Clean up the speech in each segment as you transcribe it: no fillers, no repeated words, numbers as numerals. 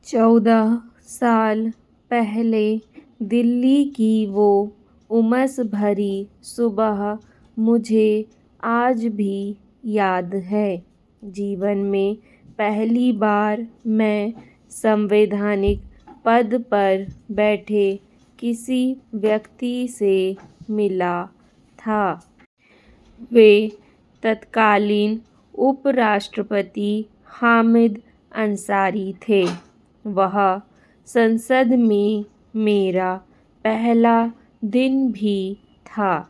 14 साल पहले दिल्ली की वो उमस भरी सुबह मुझे आज भी याद है। जीवन में पहली बार मैं संवैधानिक पद पर बैठे किसी व्यक्ति से मिला था। वे तत्कालीन उपराष्ट्रपति हामिद अंसारी थे। वह संसद में मेरा पहला दिन भी था।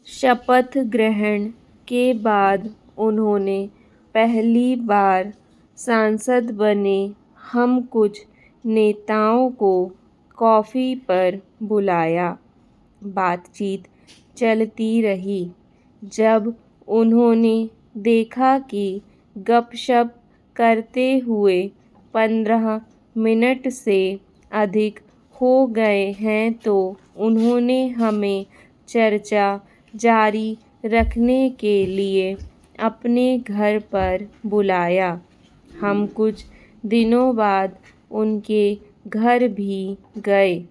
शपथ ग्रहण के बाद उन्होंने पहली बार सांसद बने हम कुछ नेताओं को कॉफ़ी पर बुलाया। बातचीत चलती रही। जब उन्होंने देखा कि गपशप करते हुए 15 मिनट से अधिक हो गए हैं तो उन्होंने हमें चर्चा जारी रखने के लिए अपने घर पर बुलाया। हम कुछ दिनों बाद उनके घर भी गए।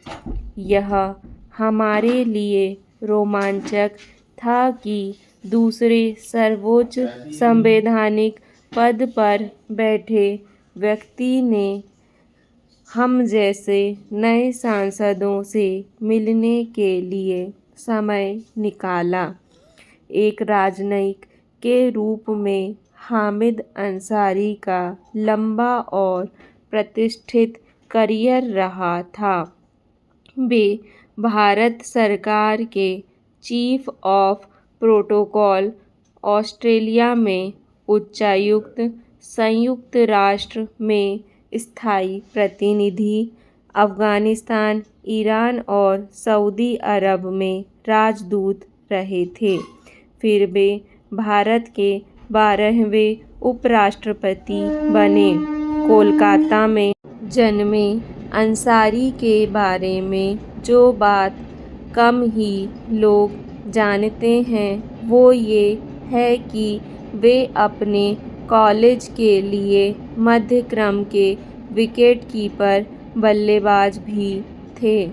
यह हमारे लिए रोमांचक था कि दूसरे सर्वोच्च संवैधानिक पद पर बैठे व्यक्ति ने हम जैसे नए सांसदों से मिलने के लिए समय निकाला। एक राजनयिक के रूप में हामिद अंसारी का लंबा और प्रतिष्ठित करियर रहा था। वे भारत सरकार के चीफ ऑफ प्रोटोकॉल, ऑस्ट्रेलिया में उच्चायुक्त, संयुक्त राष्ट्र में स्थायी प्रतिनिधि, अफ़गानिस्तान, ईरान और सऊदी अरब में राजदूत रहे थे। फिर वे भारत के 12वें उपराष्ट्रपति बने। कोलकाता में जन्मे अंसारी के बारे में जो बात कम ही लोग जानते हैं वो ये है कि वे अपने कॉलेज के लिए मध्य क्रम के विकेटकीपर बल्लेबाज भी थे।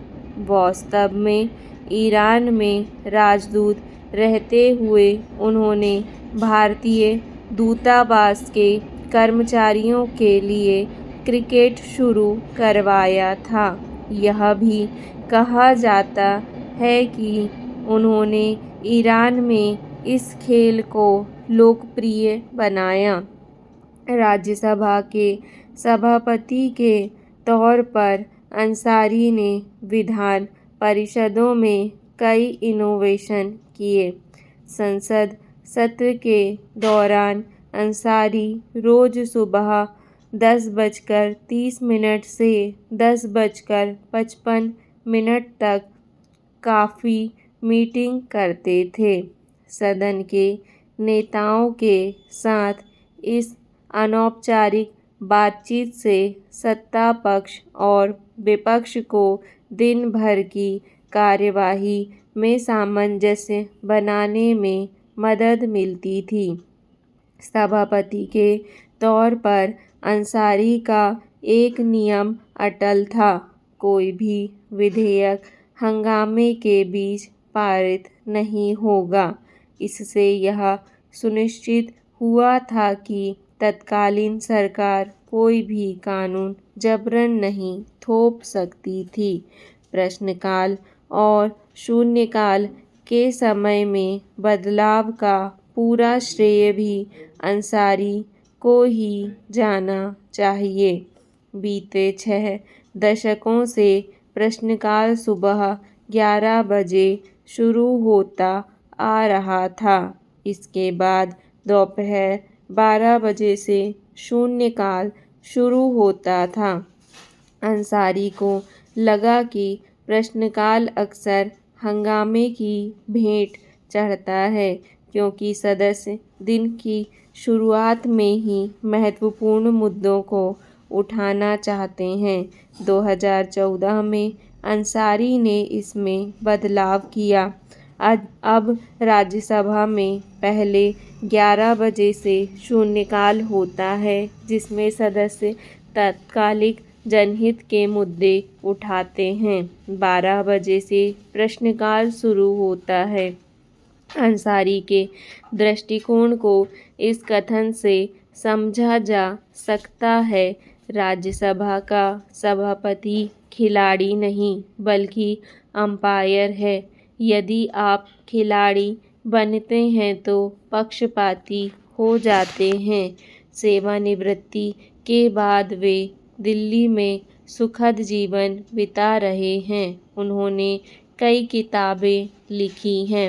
वास्तव में ईरान में राजदूत रहते हुए उन्होंने भारतीय दूतावास के कर्मचारियों के लिए क्रिकेट शुरू करवाया था। यह भी कहा जाता है कि उन्होंने ईरान में इस खेल को लोकप्रिय बनाया। राज्यसभा के सभापति के तौर पर अंसारी ने विधान परिषदों में कई इनोवेशन किए। संसद सत्र के दौरान अंसारी रोज सुबह 10:30 से 10:55 तक काफ़ी मीटिंग करते थे। सदन के नेताओं के साथ इस अनौपचारिक बातचीत से सत्ता पक्ष और विपक्ष को दिन भर की कार्यवाही में सामंजस्य बनाने में मदद मिलती थी। सभापति के तौर पर अंसारी का एक नियम अटल था, कोई भी विधेयक हंगामे के बीच पारित नहीं होगा। इससे यह सुनिश्चित हुआ था कि तत्कालीन सरकार कोई भी कानून जबरन नहीं थोप सकती थी। प्रश्नकाल और शून्यकाल के समय में बदलाव का पूरा श्रेय भी अंसारी को ही जाना चाहिए। बीते 6 दशकों से प्रश्नकाल सुबह 11 बजे शुरू होता आ रहा था। इसके बाद दोपहर 12 बजे से शून्यकाल शुरू होता था। अंसारी को लगा कि प्रश्नकाल अक्सर हंगामे की भेंट चढ़ता है क्योंकि सदस्य दिन की शुरुआत में ही महत्वपूर्ण मुद्दों को उठाना चाहते हैं। 2014 में अंसारी ने इसमें बदलाव किया। अब राज्यसभा में पहले 11 बजे से शून्यकाल होता है जिसमें सदस्य तात्कालिक जनहित के मुद्दे उठाते हैं। 12 बजे से प्रश्नकाल शुरू होता है। अंसारी के दृष्टिकोण को इस कथन से समझा जा सकता है, राज्यसभा का सभापति खिलाड़ी नहीं बल्कि अंपायर है। यदि आप खिलाड़ी बनते हैं तो पक्षपाती हो जाते हैं। सेवानिवृत्ति के बाद वे दिल्ली में सुखद जीवन बिता रहे हैं। उन्होंने कई किताबें लिखी हैं।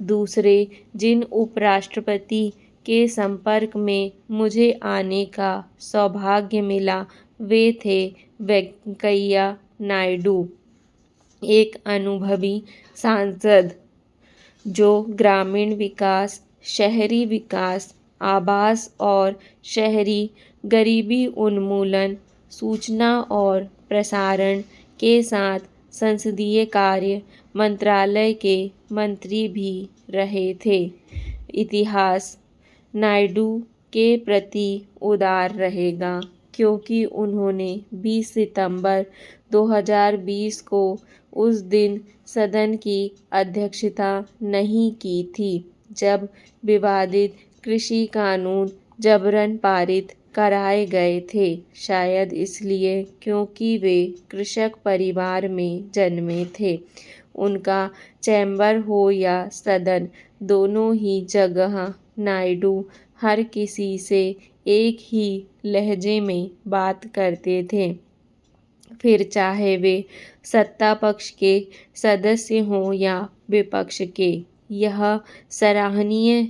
दूसरे जिन उपराष्ट्रपति के संपर्क में मुझे आने का सौभाग्य मिला वे थे वेंकैया नायडू, एक अनुभवी सांसद जो ग्रामीण विकास, शहरी विकास, आवास और शहरी गरीबी उन्मूलन, सूचना और प्रसारण के साथ संसदीय कार्य मंत्रालय के मंत्री भी रहे थे। इतिहास नायडू के प्रति उदार रहेगा क्योंकि उन्होंने 20 सितंबर 2020 को उस दिन सदन की अध्यक्षता नहीं की थी जब विवादित कृषि कानून जबरन पारित कराए गए थे। शायद इसलिए क्योंकि वे कृषक परिवार में जन्मे थे। उनका चैम्बर हो या सदन, दोनों ही जगह नायडू हर किसी से एक ही लहजे में बात करते थे, फिर चाहे वे सत्ता पक्ष के सदस्य हों या विपक्ष के। यह सराहनीय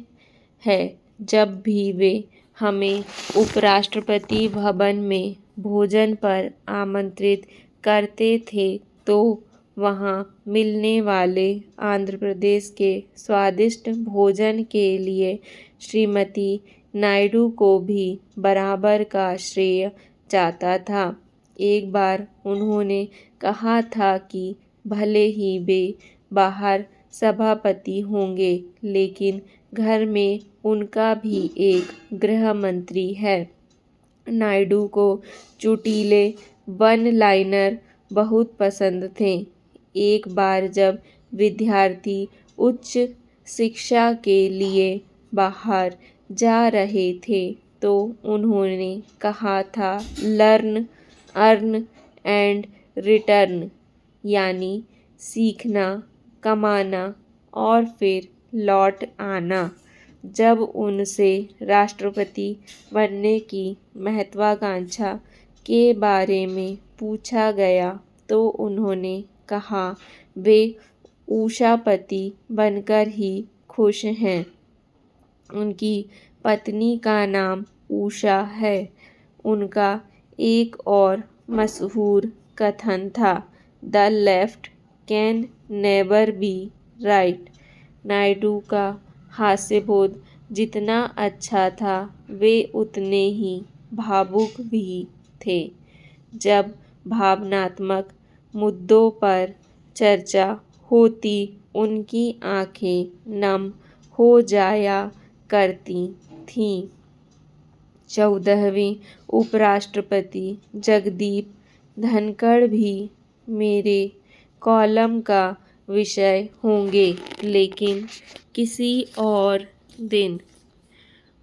है। जब भी वे हमें उपराष्ट्रपति भवन में भोजन पर आमंत्रित करते थे तो वहाँ मिलने वाले आंध्र प्रदेश के स्वादिष्ट भोजन के लिए श्रीमती नायडू को भी बराबर का श्रेय जाता था। एक बार उन्होंने कहा था कि भले ही वे बाहर सभापति होंगे लेकिन घर में उनका भी एक गृह मंत्री है। नायडू को चुटीले वन लाइनर बहुत पसंद थे। एक बार जब विद्यार्थी उच्च शिक्षा के लिए बाहर जा रहे थे तो उन्होंने कहा था, लर्न, अर्न एंड रिटर्न, यानी सीखना, कमाना और फिर लौट आना। जब उनसे राष्ट्रपति बनने की महत्वाकांक्षा के बारे में पूछा गया तो उन्होंने कहा वे उषापति बनकर ही खुश हैं। उनकी पत्नी का नाम उषा है। उनका एक और मशहूर कथन था, the left can never be right. Naidu का हास्यबोध जितना अच्छा था वे उतने ही भावुक भी थे। जब भावनात्मक मुद्दों पर चर्चा होती उनकी आंखें नम हो जाया करती थीं। 14वें उपराष्ट्रपति जगदीप धनखड़ भी मेरे कॉलम का विषय होंगे, लेकिन किसी और दिन।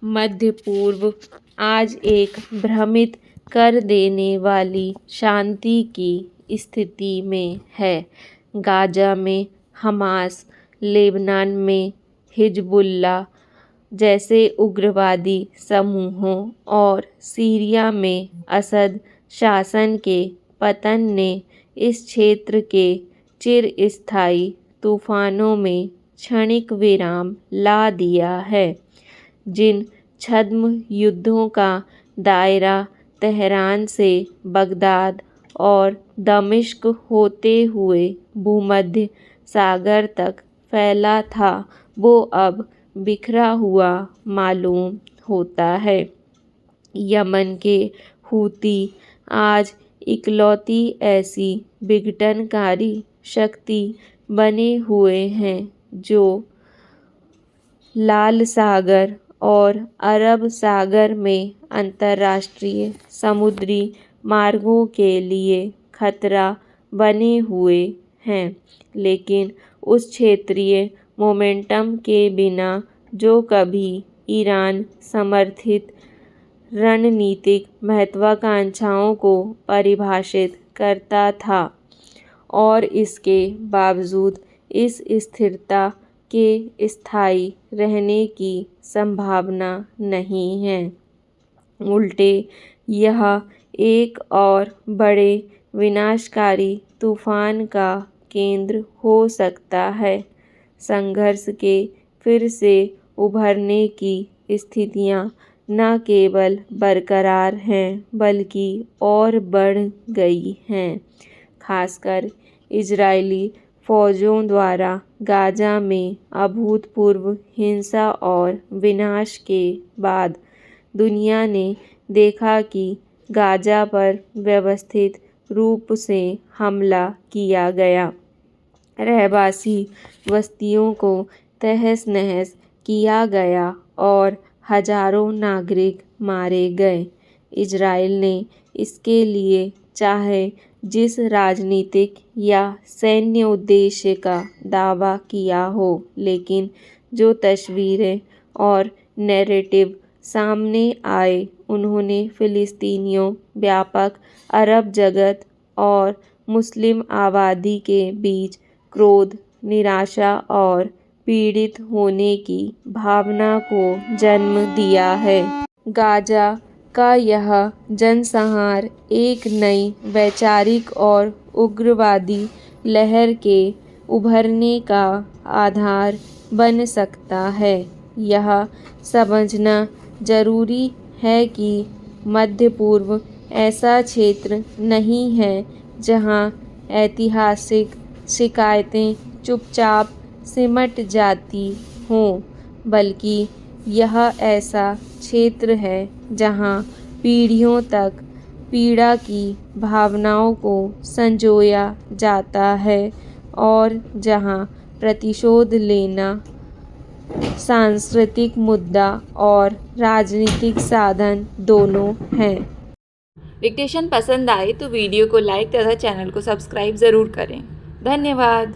मध्य पूर्व आज एक भ्रमित कर देने वाली शांति की स्थिति में है। गाजा में हमास, लेबनान में हिजबुल्लाह जैसे उग्रवादी समूहों और सीरिया में असद शासन के पतन ने इस क्षेत्र के चिरस्थायी तूफानों में क्षणिक विराम ला दिया है। जिन छद्म युद्धों का दायरा तेहरान से बगदाद और दमिश्क होते हुए भूमध्य सागर तक फैला था वो अब बिखरा हुआ मालूम होता है। यमन के हूती आज इकलौती ऐसी विघटनकारी शक्ति बने हुए हैं जो लाल सागर और अरब सागर में अंतर्राष्ट्रीय समुद्री मार्गों के लिए खतरा बने हुए हैं, लेकिन उस क्षेत्रीय मोमेंटम के बिना जो कभी ईरान समर्थित रणनीतिक महत्वाकांक्षाओं को परिभाषित करता था, और इसके बावजूद इस स्थिरता के स्थायी रहने की संभावना नहीं है। उल्टे यह एक और बड़े विनाशकारी तूफान का केंद्र हो सकता है। संघर्ष के फिर से उभरने की स्थितियां न केवल बरकरार हैं बल्कि और बढ़ गई हैं, खासकर इजरायली फौजों द्वारा गाजा में अभूतपूर्व हिंसा और विनाश के बाद। दुनिया ने देखा कि गाजा पर व्यवस्थित रूप से हमला किया गया, रहवासी बस्तियों को तहस-नहस किया गया और हजारों नागरिक मारे गए। इजराइल ने इसके लिए चाहे जिस राजनीतिक या सैन्य उद्देश्य का दावा किया हो, लेकिन जो तस्वीरें और नैरेटिव सामने आए उन्होंने फिलिस्तीनियों, व्यापक अरब जगत और मुस्लिम आबादी के बीच क्रोध, निराशा और पीड़ित होने की भावना को जन्म दिया है। गाजा का यह जनसंहार एक नई वैचारिक और उग्रवादी लहर के उभरने का आधार बन सकता है। यह समझना जरूरी है कि मध्य पूर्व ऐसा क्षेत्र नहीं है जहां ऐतिहासिक शिकायतें चुपचाप सिमट जाती हों, बल्कि यह ऐसा क्षेत्र है जहां पीढ़ियों तक पीड़ा की भावनाओं को संजोया जाता है और जहां प्रतिशोध लेना सांस्कृतिक मुद्दा और राजनीतिक साधन दोनों हैं। डिक्टेशन पसंद आए तो वीडियो को लाइक तथा चैनल को सब्सक्राइब ज़रूर करें। धन्यवाद।